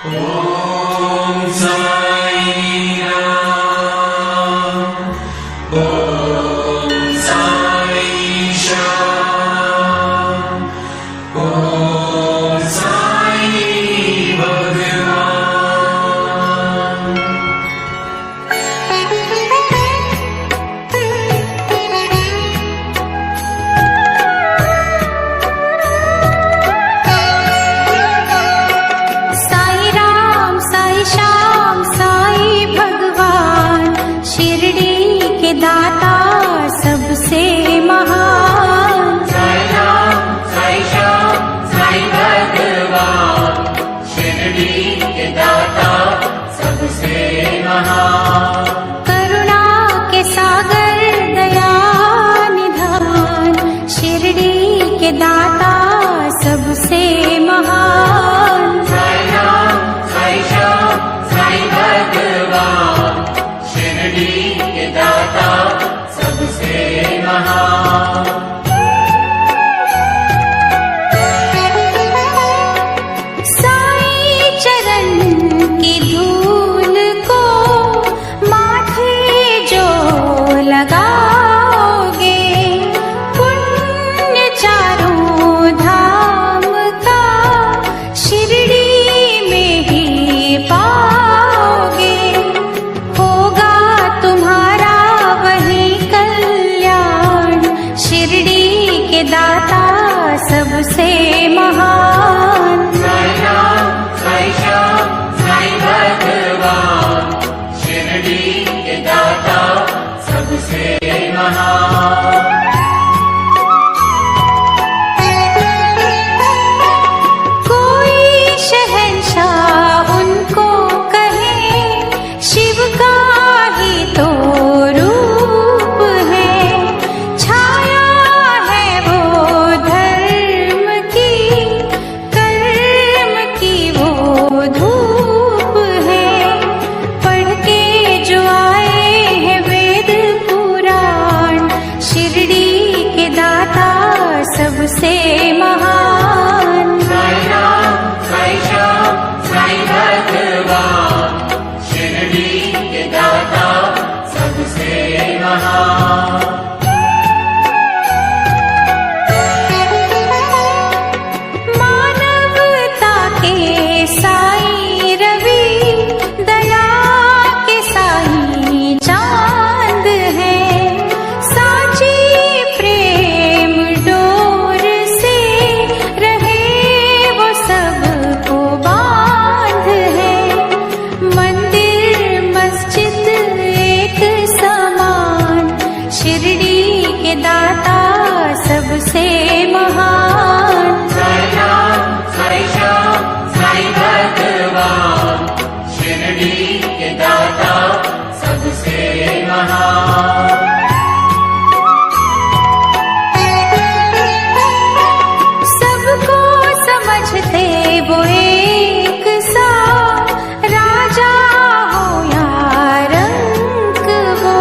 ओम साई राम, ओम साई श्याम, ओम साई भगवान। साई राम साई श्याम साई भगवान, शिरडी के दाता सबसे महान। साई राम साई श्याम साई भगवान, शिरडी के दाता सबसे महान। करुणा के सागर दया निधान, शिरडी के दाता सबसे महान। साई राम साई श्याम साई भगवान, शिरडी के दाता सबसे महान। साई चरण की धूल को माथे जो लगाओगे, पुण्य चारों धाम का शिरडी में ही पाओगे। होगा तुम्हारा वही कल्याण, शिरडी के दाता सबसे महान। साई राम साई श्याम साई भगवान, शिरडी के दाता सबसे महान। कोई शहंशाह उनको कहे, शिव का ही तो रूप है। छाया है वो धर्म की, कर्म की वो धूप है। पढ़ के जो आए हैं वेद पुराण, शिरडी के दाता सबसे महान। साई राम साई श्याम साई भगवान, शिरडी के दाता सबसे महान। मानवता के साई रवि, दया के साई चांद है। साची प्रेम डोर से रहे वो सबको बांध है। मंदिर मस्जिद एक समान, शिरडी के दाता सबसे महान। साई राम साई श्याम साई भगवान, शिरडी के दाता सबसे महान। सबको समझते वो एक सा, राजा हो या रंक वो।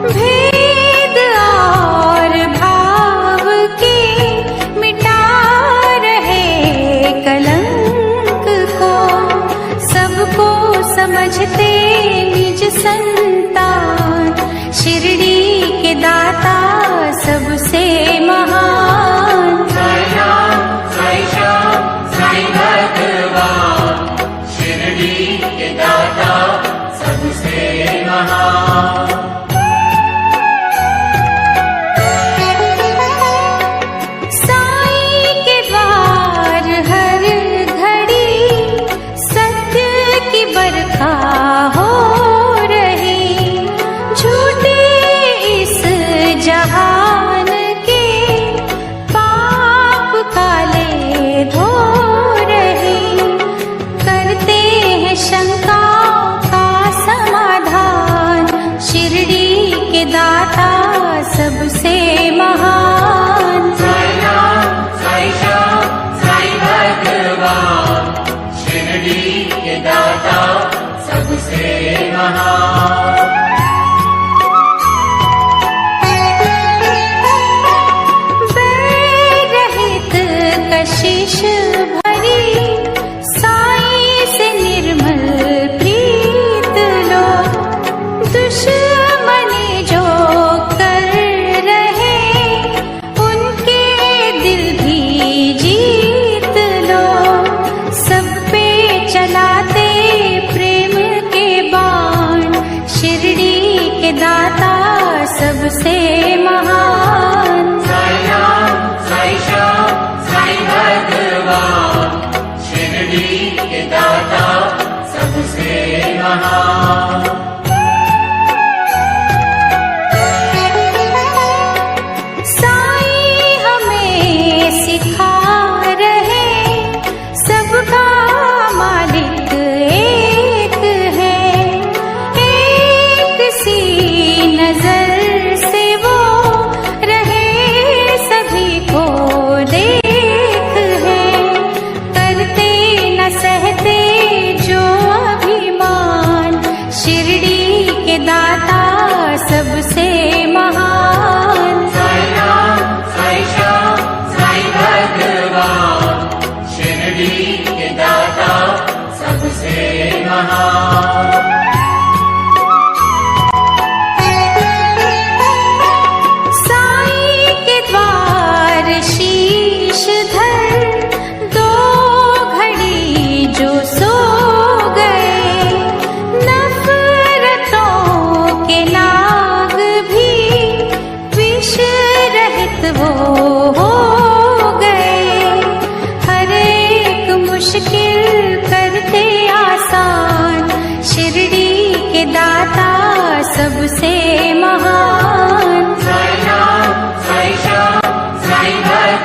भेद और भाव के मिटा रहे कलंक को। सबको समझते निज संतान, शिरडी के दाता सबसे महान। साई राम साई श्याम साई भगवान, शिरडी के दाता सबसे महान। साई के द्वार हर घड़ी सत्य की बरखा हो रही। झूठे इस जहान के पाप काले धो रही। करते हैं शंकाओं का समाधान, शिरडी के दाता सबसे महान। साई राम साई श्याम साई भगवान, शिरडी के दाता सबसे महान। बैर रहित कशिश भरी, साई से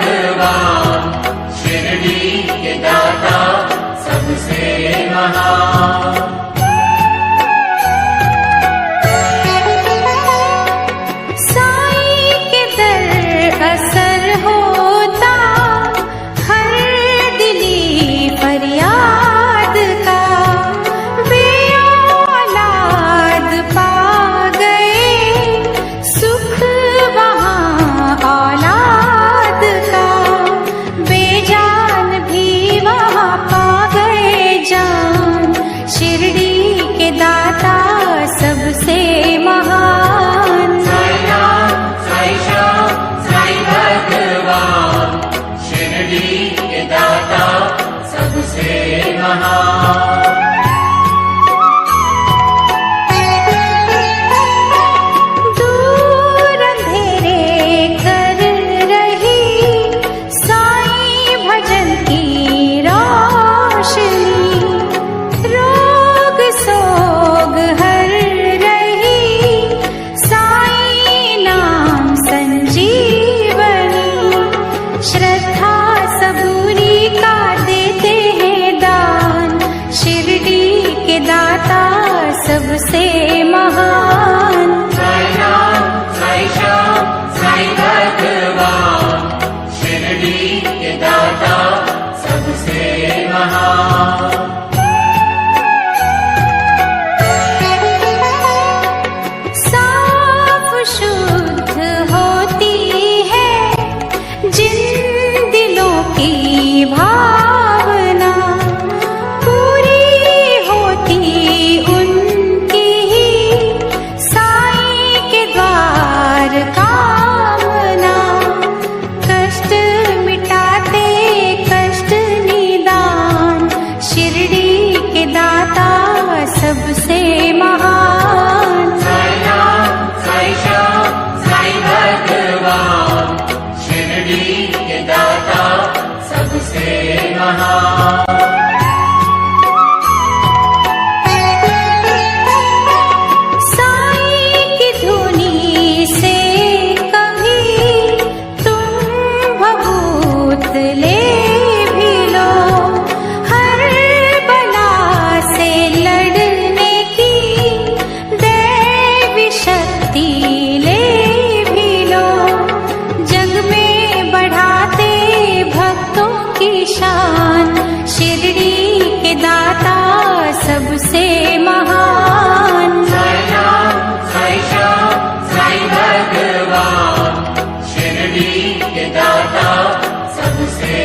भगवान शिरडी के दाता सबसे महान। साईं के दर असर होता हर दिली फरियाद का, बेऔलाद पा गए सुख वहाँ औलाद का, बेजान भी वहाँ पा गए जान, शिरडी के दाता सबसे महान। साई राम साई श्याम साई भगवान शिरडी के दाता सबसे महान। दूर अंधेरे कर रही साईं भजन की रोशनी, रोग सोग हर रही साईं नाम संजीवनी, श्रद्धा सबूरी का देते हैं दान, शिरडी के दाता सबसे महान। साई राम साई श्याम साई भगवान शिरडी के दाता सबसे महान। साफ शुद्ध होती है जिन दिलों की भावना, पूरी होती उनकी ही साईं के द्वार कामना, कष्ट मिटाते कष्ट निदान, शिरडी के दाता सबसे महान। साई राम साई श्याम साई भगवान शिरडी के दाता सबसे महान। साईं की धुनी से कभी तुम भभूत ले भी लो, हर बला से लड़ने की दैवी शक्ति ले भी लो, जग में बढ़ाते भक्तों की शान, शिरडी के दाता सबसे महान। साई राम साई श्याम साई भगवान शिरडी के दाता सबसे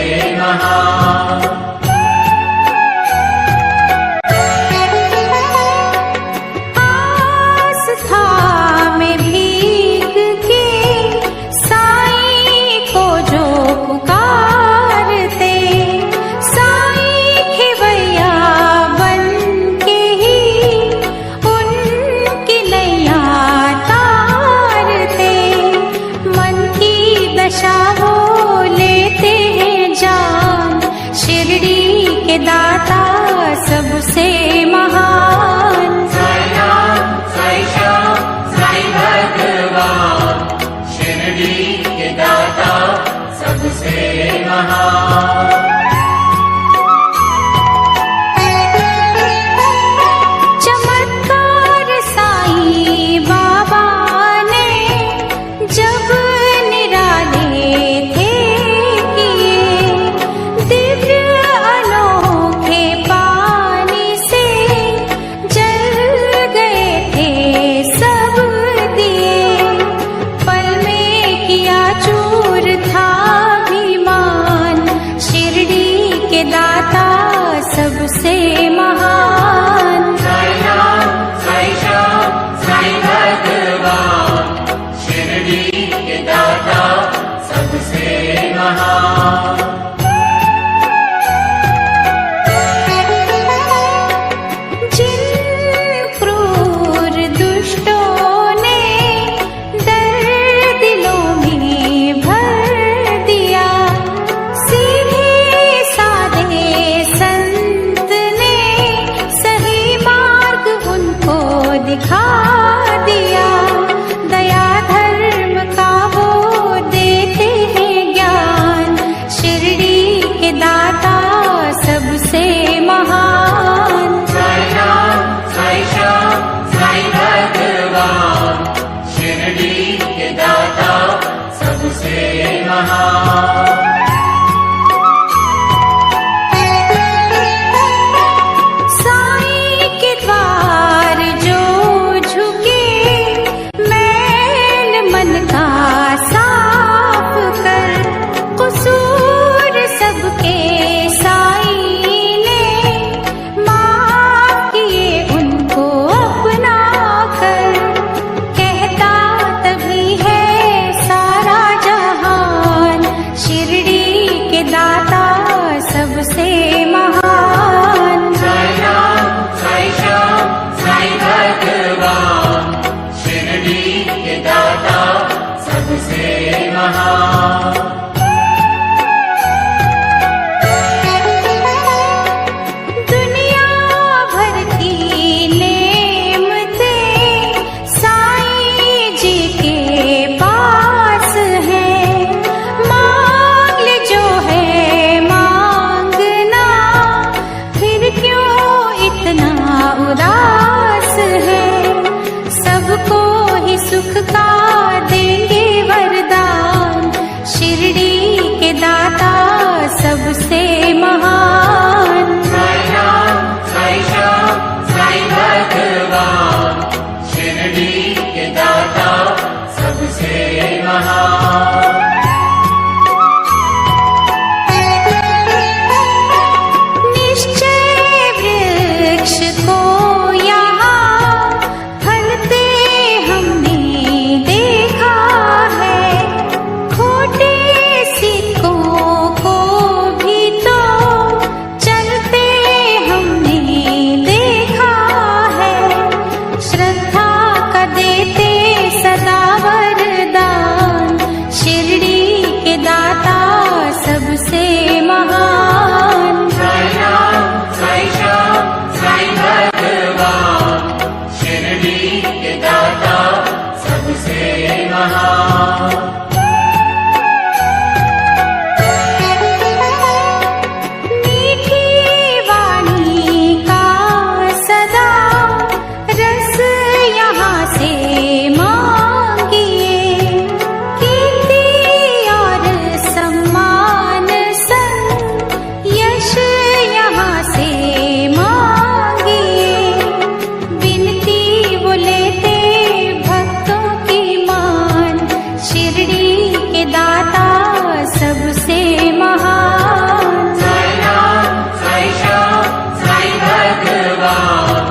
महान। साई राम साई श्याम साई भगवान,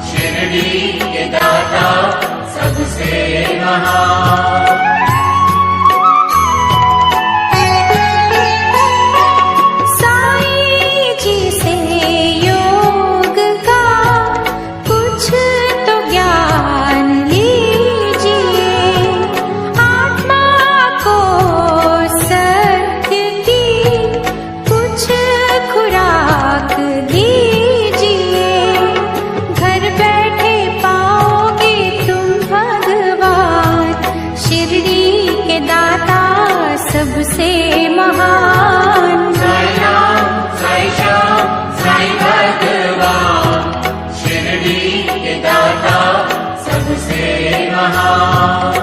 शिरडी के दाता सबसे महान। साईं जी से योग का कुछ तो ज्ञान लीजिए, आत्मा को सत्य की कुछ खुराक दीजिए। घर बैठे पाओगे तुम भगवान, शिरडी के दाता सबसे महान। साई राम साई श्याम साई भगवान, शिरडी के दाता सबसे महान।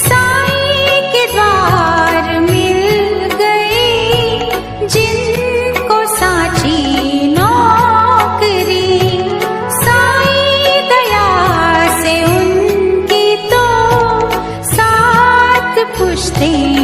साईं के द्वार मिल गए जिनको साची नौकरी, साईं दया से उनकी तो सात पुश्तें